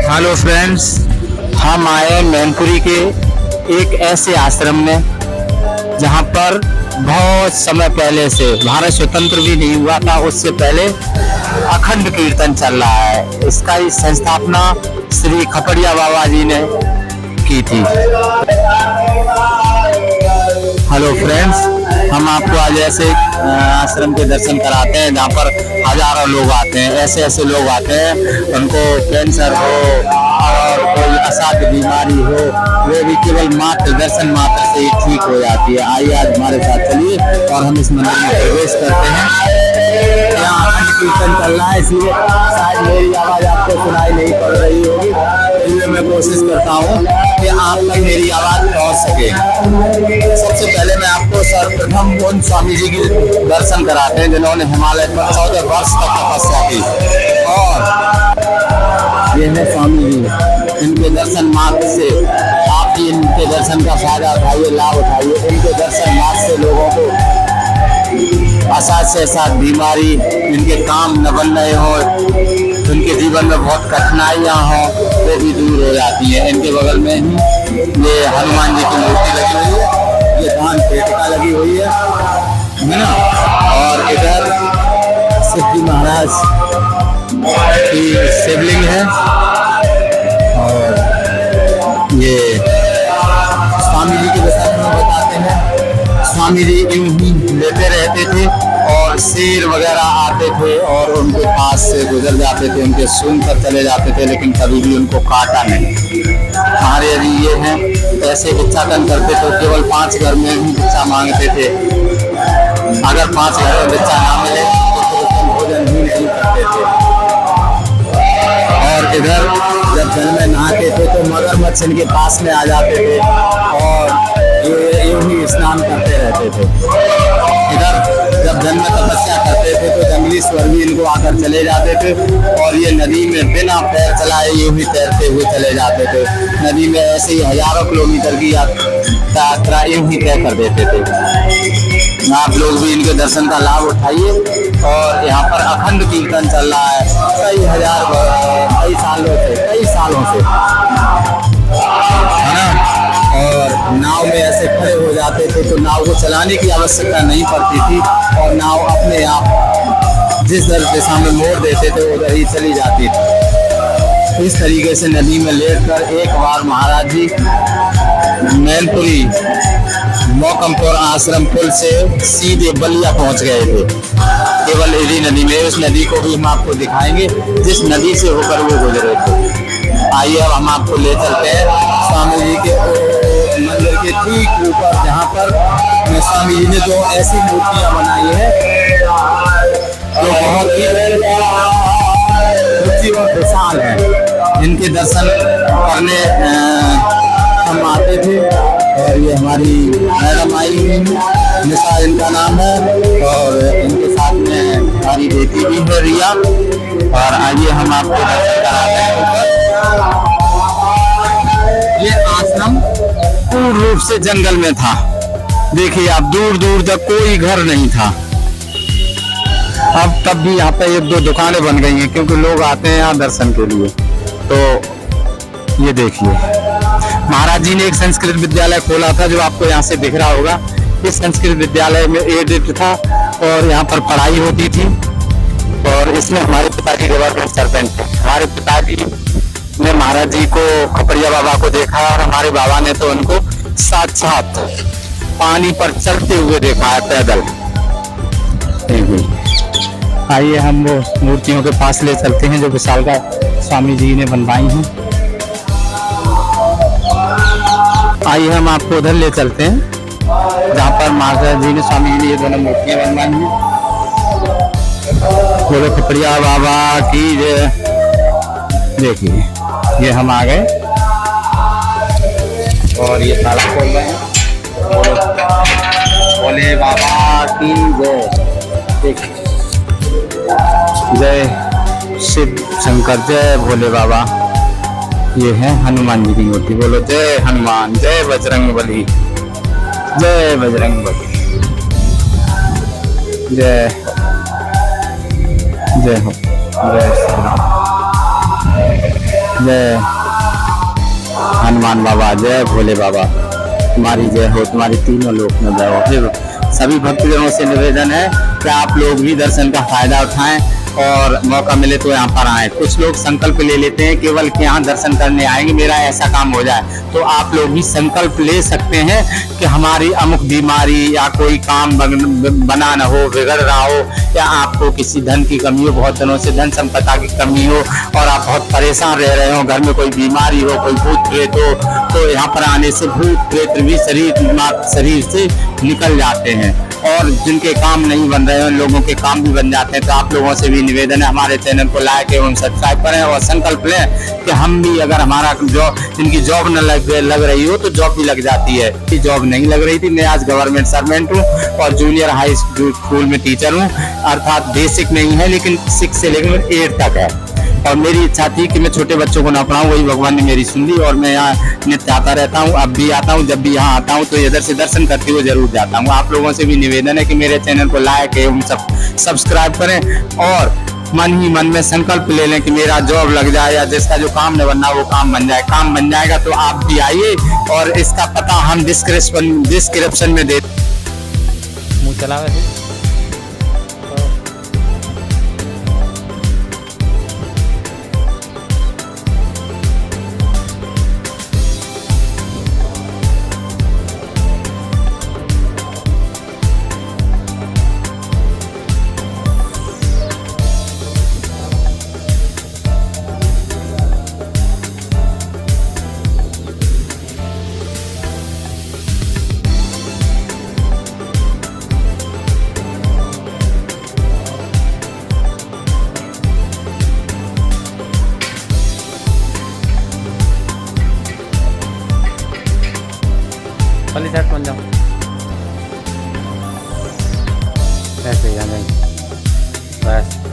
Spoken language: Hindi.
हेलो फ्रेंड्स, हम आए मैनपुरी के एक ऐसे आश्रम में जहां पर बहुत समय पहले से, भारत स्वतंत्र भी नहीं हुआ था उससे पहले अखंड कीर्तन चल रहा है। इसका संस्थापना श्री खपड़िया बाबा जी ने की थी। हेलो फ्रेंड्स, हम आपको आज ऐसे आश्रम के दर्शन कराते हैं जहाँ पर हजारों लोग आते हैं। ऐसे ऐसे लोग आते हैं, उनको कैंसर हो और कोई असाध्य बीमारी हो, वो भी केवल मात्र दर्शन मात्र से ही ठीक हो जाती है। आइए आज हमारे साथ चलिए और हम इस मंदिर में प्रवेश करते हैं। यहाँ अखंड कीर्तन चल रहा है, इसलिए शायद मेरी आवाज़ आपको सुनाई नहीं पड़ रही होगी, इसलिए मैं कोशिश करता हूँ कि आप तक मेरी आवाज़ पहुँच सके। सबसे पहले मैं आपको सर्वप्रथम उन स्वामी जी के दर्शन कराते हैं जिन्होंने हिमालय पर 14 वर्ष तक तपस्या की। और ये है स्वामी जी, इनके दर्शन मात्र से आप भी इनके दर्शन का फायदा उठाइए, लाभ उठाइए। इनके दर्शन मात्र से लोगों को असाध्य से असाध्य बीमारी, इनके काम न बन रहे हो, उनके जीवन में बहुत कठिनाइयाँ हों, वो भी दूर हो जाती है। इनके बगल में ही ये हनुमान जी की मूर्ति लगी हुई है, ये धान पेटिका लगी हुई है ना। और इधर सिद्धि महाराज की शिवलिंग है। और ये स्वामी जी के विषय में बताते हैं। स्वामी जी यूं ही लेते रहते थे और शेर वगैरह आते थे और उनके पास से गुजर जाते थे, उनके सूंघ कर चले जाते थे, लेकिन कभी भी उनको काटा नहीं। हमारे यदि ये हैं, ऐसे भिक्षाटन करते थे, केवल 5 घर में ही भिक्षा मांगते थे। अगर 5 घर में भिक्षा ना मिले तो भोजन ही नहीं करते थे। और इधर जब जल में नहाते थे तो मगरमच्छ इनके पास में आ जाते थे और ये यूं ही स्नान करते रहते थे। इधर जब जल में तपस्या करते थे तो जंगली स्वर भी इनको आकर चले जाते थे और ये नदी में बिना पैर चलाए यूं ही तैरते हुए चले जाते थे। नदी में ऐसे ही हजारों किलोमीटर की यात्रा यूं ही तय कर देते थे। आप लोग भी इनके दर्शन का लाभ उठाइए। और यहाँ पर अखंड कीर्तन चल रहा है कई सालों से, है ना। और नाव में ऐसे खड़े हो जाते थे तो नाव को चलाने की आवश्यकता नहीं पड़ती थी और नाव अपने आप जिस दिशा में मोड़ देते थे उधर ही चली जाती थी। इस तरीके से नदी में लेटकर एक बार महाराज जी मैनपुरी मौकमपुर आश्रम पुल से सीधे बलिया पहुंच गए थे, केवल इसी नदी में। उस नदी को भी हम आपको दिखाएंगे जिस नदी से होकर वो गुजरे थे। आइए अब हम आपको ले चलते हैं स्वामी जी के मंदिर के ठीक ऊपर, जहाँ पर स्वामी जी ने जो ऐसी मूर्तियाँ बनाई है जो बहुत ही ऊंची और विशाल है। इनके दर्शन करने हम आते थे। और ये हमारी मैडम आई हुई, निशा इनका नाम है, और इनके साथ में हमारी बेटी भी है रिया। और आइए हम आपको दर्शन कराते हैं। ये आश्रम पूर्ण रूप से जंगल में था। देखिए आप, दूर दूर तक कोई घर नहीं था। अब तब भी यहाँ पे 1-2 दुकानें बन गई हैं क्योंकि लोग आते हैं यहाँ दर्शन के लिए। तो ये देखिए, महाराज जी ने एक संस्कृत विद्यालय खोला था जो आपको यहाँ से दिख रहा होगा। इस संस्कृत विद्यालय में एडिट था और यहाँ पर पढ़ाई होती थी। और इसमें हमारे पिताजी गवर्नमेंट सर्वेंट थे। हमारे पिताजी ने महाराज जी को, खपड़िया बाबा को देखा और हमारे बाबा ने तो उनको साक्षात पानी पर चलते हुए देखा है, पैदल। आइए हम वो मूर्तियों के पास ले चलते हैं जो विशालका स्वामी जी ने बनवाई हैं। आइए हम आपको उधर ले चलते हैं जहाँ पर महाराज जी ने, स्वामी जी ने ये दोनों मूर्तियाँ बनवाई हैं। बोलो खपड़िया बाबा की जय। देखिए ये हम आ गए और ये ताला खोल रहे हैं। बोले बाबा की जय। देखिए, जय शिव शंकर, जय भोले बाबा। ये है हनुमान जी की मूर्ति। बोलो जय हनुमान, जय बजरंग बली, जय बजरंग बली, जय जय हो, जय श्री राम। जय हनुमान बाबा, जय भोले बाबा, तुम्हारी जय हो, तुम्हारी तीनों लोक में जय हो। फिर सभी भक्तजनों से निवेदन है कि आप लोग भी दर्शन का फायदा उठाएं और मौका मिले तो यहाँ पर आएं। कुछ लोग संकल्प ले लेते हैं केवल कि यहाँ दर्शन करने आएंगे, मेरा ऐसा काम हो जाए, तो आप लोग भी संकल्प ले सकते हैं कि हमारी अमुक बीमारी या कोई काम बना न हो, बिगड़ रहा हो, या आपको किसी धन की कमी हो, बहुत दिनों से धन संपदा की कमी हो और आप बहुत परेशान रह रहे हो, घर में कोई बीमारी हो, कोई भूत प्रेत हो, तो यहाँ पर आने से भूत प्रेत भी शरीर से निकल जाते हैं और जिनके काम नहीं बन रहे हैं उन लोगों के काम भी बन जाते हैं। तो आप लोगों से भी निवेदन है, हमारे चैनल को लाइक एवं सब्सक्राइब करें और संकल्प लें कि हम भी, अगर हमारा जॉब, जिनकी जॉब न लग रही हो तो जॉब भी लग जाती है। कि जॉब नहीं लग रही थी, मैं आज गवर्नमेंट सर्वेंट हूँ और जूनियर हाई स्कूल में टीचर हूँ, अर्थात बेसिक नहीं है लेकिन 6 से लेकर 8 तक है। और मेरी इच्छा थी कि मैं छोटे बच्चों को ना पढ़ाऊं, वही भगवान ने मेरी सुन ली और मैं यहाँ नित्य आता रहता हूँ, अब भी आता हूँ, जब भी यहाँ आता हूँ तो इधर से दर्शन करते हुए जरूर जाता हूँ। आप लोगों से भी निवेदन है कि मेरे चैनल को लाइक एवं सब्सक्राइब करें और मन ही मन में संकल्प ले लें कि मेरा जॉब लग जाए या जिसका जो काम नहीं बनना वो काम बन जाए। काम बन जाएगा तो आप भी आइए और इसका पता हम डिस्क्रिप्शन में दे। मुँह चला वैसे पहले सेट बन जाओ ऐसे ही आ जाएंगे बस।